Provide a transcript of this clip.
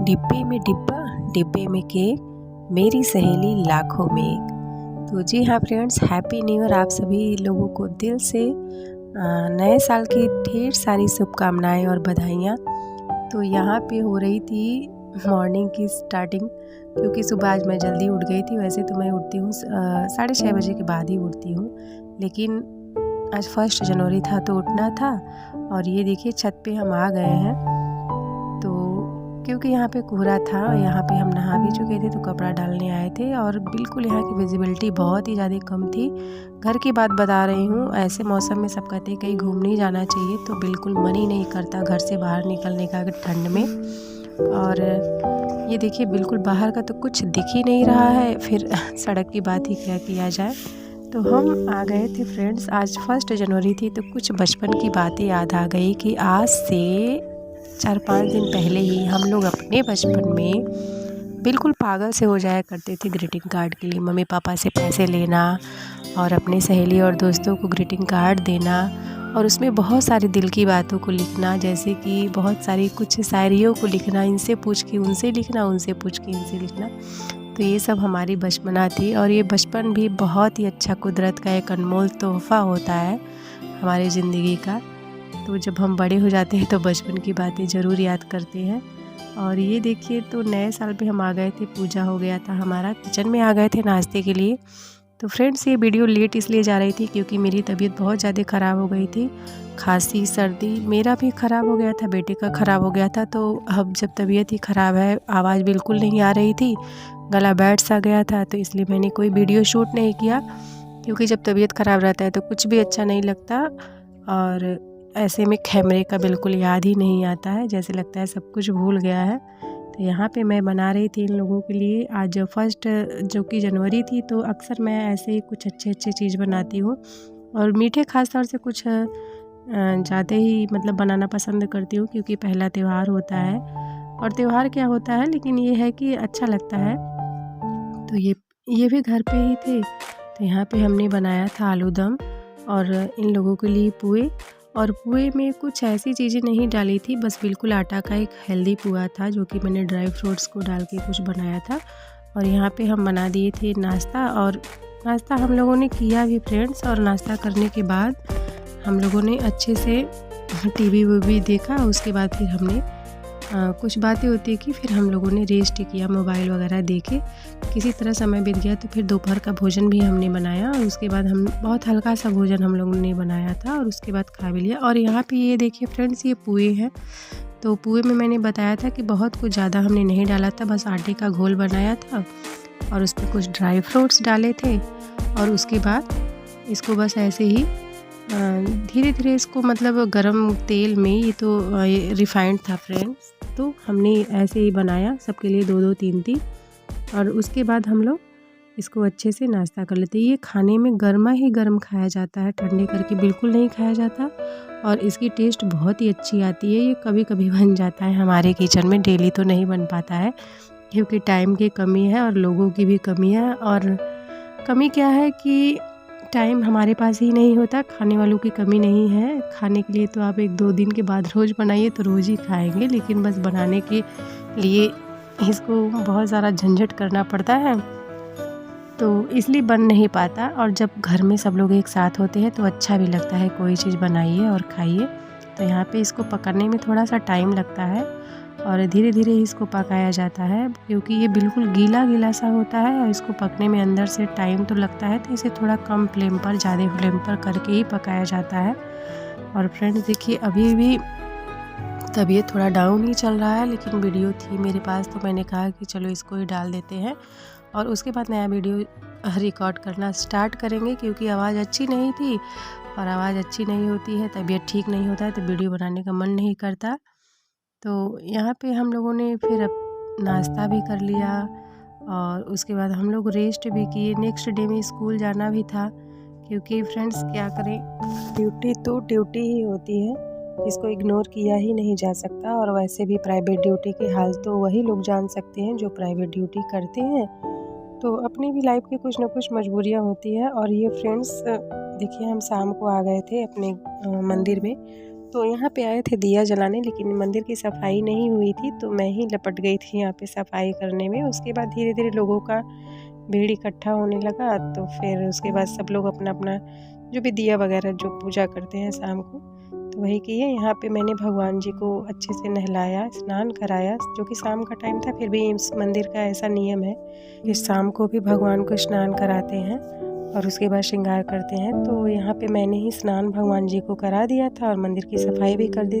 डिब्बे में डिब्बा, डिब्बे में केक, मेरी सहेली लाखों में एक। तो जी हाँ फ्रेंड्स, हैप्पी न्यू ईयर आप सभी लोगों को दिल से नए साल की ढेर सारी शुभकामनाएं और बधाइयाँ। तो यहाँ पे हो रही थी मॉर्निंग की स्टार्टिंग, क्योंकि सुबह आज मैं जल्दी उठ गई थी। वैसे तो मैं उठती हूँ 6:30 बजे के बाद ही उठती हूँ, लेकिन आज 1 जनवरी था तो उठना था। और ये देखिए छत पे हम आ गए हैं। तो क्योंकि यहाँ पे कोहरा था, यहाँ पे हम नहा भी चुके थे तो कपड़ा डालने आए थे और बिल्कुल यहाँ की विजिबिलिटी बहुत ही ज़्यादा कम थी। घर की बात बता रही हूँ, ऐसे मौसम में सब कहते हैं कहीं घूमने जाना चाहिए, तो बिल्कुल मन ही नहीं करता घर से बाहर निकलने का ठंड में। और ये देखिए बिल्कुल बाहर का तो कुछ दिख ही नहीं रहा है, फिर सड़क की बात ही क्या किया जाए। तो हम आ गए थे फ्रेंड्स, आज 1 जनवरी थी तो कुछ बचपन की बातें याद आ गई कि आज से 4-5 दिन पहले ही हम लोग अपने बचपन में बिल्कुल पागल से हो जाया करते थे ग्रीटिंग कार्ड के लिए। मम्मी पापा से पैसे लेना और अपने सहेली और दोस्तों को ग्रीटिंग कार्ड देना और उसमें बहुत सारी दिल की बातों को लिखना, जैसे कि बहुत सारी कुछ शायरियों को लिखना, इनसे पूछ के उनसे लिखना, उनसे पूछ के इनसे लिखना। तो ये सब हमारी बचपना थी और ये बचपन भी बहुत ही अच्छा, कुदरत का एक अनमोल तोहफ़ा होता है हमारी ज़िंदगी का। तो जब हम बड़े हो जाते हैं तो बचपन की बातें ज़रूर याद करते हैं। और ये देखिए तो नए साल पे हम आ गए थे, पूजा हो गया था हमारा, किचन में आ गए थे नाश्ते के लिए। तो फ्रेंड्स ये वीडियो लेट इसलिए जा रही थी क्योंकि मेरी तबीयत बहुत ज़्यादा ख़राब हो गई थी। खांसी सर्दी मेरा भी ख़राब हो गया था, बेटे का ख़राब हो गया था। तो अब जब तबीयत ही ख़राब है, आवाज़ बिल्कुल नहीं आ रही थी, गला बैठ सा गया था, तो इसलिए मैंने कोई वीडियो शूट नहीं किया। क्योंकि जब तबीयत ख़राब रहता है तो कुछ भी अच्छा नहीं लगता और ऐसे में कैमरे का बिल्कुल याद ही नहीं आता है, जैसे लगता है सब कुछ भूल गया है। तो यहाँ पे मैं बना रही थी इन लोगों के लिए आज 1 जो कि जनवरी थी, तो अक्सर मैं ऐसे ही कुछ अच्छे चीज़ बनाती हूँ और मीठे ख़ास तौर से कुछ ज़्यादा ही मतलब बनाना पसंद करती हूँ, क्योंकि पहला त्यौहार होता है। और त्यौहार क्या होता है, लेकिन ये है कि अच्छा लगता है। तो ये भी घर पे ही थे। तो यहाँ पे हमने बनाया था आलू दम और इन लोगों के लिए पुए। और पुए में कुछ ऐसी चीज़ें नहीं डाली थी, बस बिल्कुल आटा का एक हेल्दी पुआ था जो कि मैंने ड्राई फ्रूट्स को डाल के कुछ बनाया था। और यहाँ पे हम बना दिए थे नाश्ता, और नाश्ता हम लोगों ने किया भी फ्रेंड्स। और नाश्ता करने के बाद हम लोगों ने अच्छे से टीवी वीवी देखा। उसके बाद फिर हमने कुछ बातें होती है कि फिर हम लोगों ने रेस्ट किया, मोबाइल वगैरह देखे, किसी तरह समय बीत गया। तो फिर दोपहर का भोजन भी हमने बनाया और उसके बाद हम बहुत हल्का सा भोजन हम लोगों ने बनाया था और उसके बाद खा भी लिया। और यहाँ पे ये देखिए फ्रेंड्स, ये पुए हैं। तो पुए में मैंने बताया था कि बहुत कुछ ज़्यादा हमने नहीं डाला था, बस आटे का घोल बनाया था और उसमें कुछ ड्राई फ्रूट्स डाले थे। और उसके बाद इसको बस ऐसे ही धीरे धीरे इसको मतलब गरम तेल में, ये तो रिफाइंड था फ्रेंड्स, तो हमने ऐसे ही बनाया सबके लिए 2-2 3-3। और उसके बाद हम लोग इसको अच्छे से नाश्ता कर लेते हैं। ये खाने में गर्मा ही गर्म खाया जाता है, ठंडे करके बिल्कुल नहीं खाया जाता। और इसकी टेस्ट बहुत ही अच्छी आती है। ये कभी कभी बन जाता है हमारे किचन में, डेली तो नहीं बन पाता है क्योंकि टाइम की कमी है और लोगों की भी कमी है। और कमी क्या है कि टाइम हमारे पास ही नहीं होता, खाने वालों की कमी नहीं है। खाने के लिए तो आप 1-2 दिन के बाद रोज़ बनाइए तो रोज़ ही खाएंगे, लेकिन बस बनाने के लिए इसको बहुत सारा झंझट करना पड़ता है, तो इसलिए बन नहीं पाता। और जब घर में सब लोग एक साथ होते हैं तो अच्छा भी लगता है, कोई चीज़ बनाइए और खाइए। तो यहाँ पे इसको पकाने में थोड़ा सा टाइम लगता है और धीरे धीरे इसको पकाया जाता है, क्योंकि ये बिल्कुल गीला गीला सा होता है और इसको पकने में अंदर से टाइम तो लगता है। तो इसे थोड़ा कम फ्लेम पर, ज़्यादा फ्लेम पर करके ही पकाया जाता है। और फ्रेंड्स देखिए अभी भी तबीयत थोड़ा डाउन ही चल रहा है, लेकिन वीडियो थी मेरे पास तो मैंने कहा कि चलो इसको ही डाल देते हैं और उसके बाद नया वीडियो रिकॉर्ड करना स्टार्ट करेंगे, क्योंकि आवाज़ अच्छी नहीं थी। और आवाज़ अच्छी नहीं होती है, तबीयत ठीक नहीं होता है तो वीडियो बनाने का मन नहीं करता। तो यहाँ पे हम लोगों ने फिर अब नाश्ता भी कर लिया और उसके बाद हम लोग रेस्ट भी किए। नेक्स्ट डे में स्कूल जाना भी था, क्योंकि फ्रेंड्स क्या करें, ड्यूटी तो ड्यूटी ही होती है, इसको इग्नोर किया ही नहीं जा सकता। और वैसे भी प्राइवेट ड्यूटी की हाल तो वही लोग जान सकते हैं जो प्राइवेट ड्यूटी करते हैं। तो अपनी भी लाइफ की कुछ ना कुछ मजबूरियाँ होती है। और ये फ्रेंड्स देखिए हम शाम को आ गए थे अपने मंदिर में, तो यहाँ पे आए थे दिया जलाने, लेकिन मंदिर की सफाई नहीं हुई थी तो मैं ही लपट गई थी यहाँ पे सफाई करने में। उसके बाद धीरे धीरे लोगों का भीड़ इकट्ठा होने लगा, तो फिर उसके बाद सब लोग अपना अपना जो भी दिया वगैरह जो पूजा करते हैं शाम को, तो वही किए। यहाँ पे मैंने भगवान जी को अच्छे से नहलाया, स्नान कराया, जो कि शाम का टाइम था। फिर भी इस मंदिर का ऐसा नियम है कि शाम को भी भगवान को स्नान कराते हैं और उसके बाद श्रृंगार करते हैं। तो यहाँ पे मैंने ही स्नान भगवान जी को करा दिया था और मंदिर की सफाई भी कर दी थी।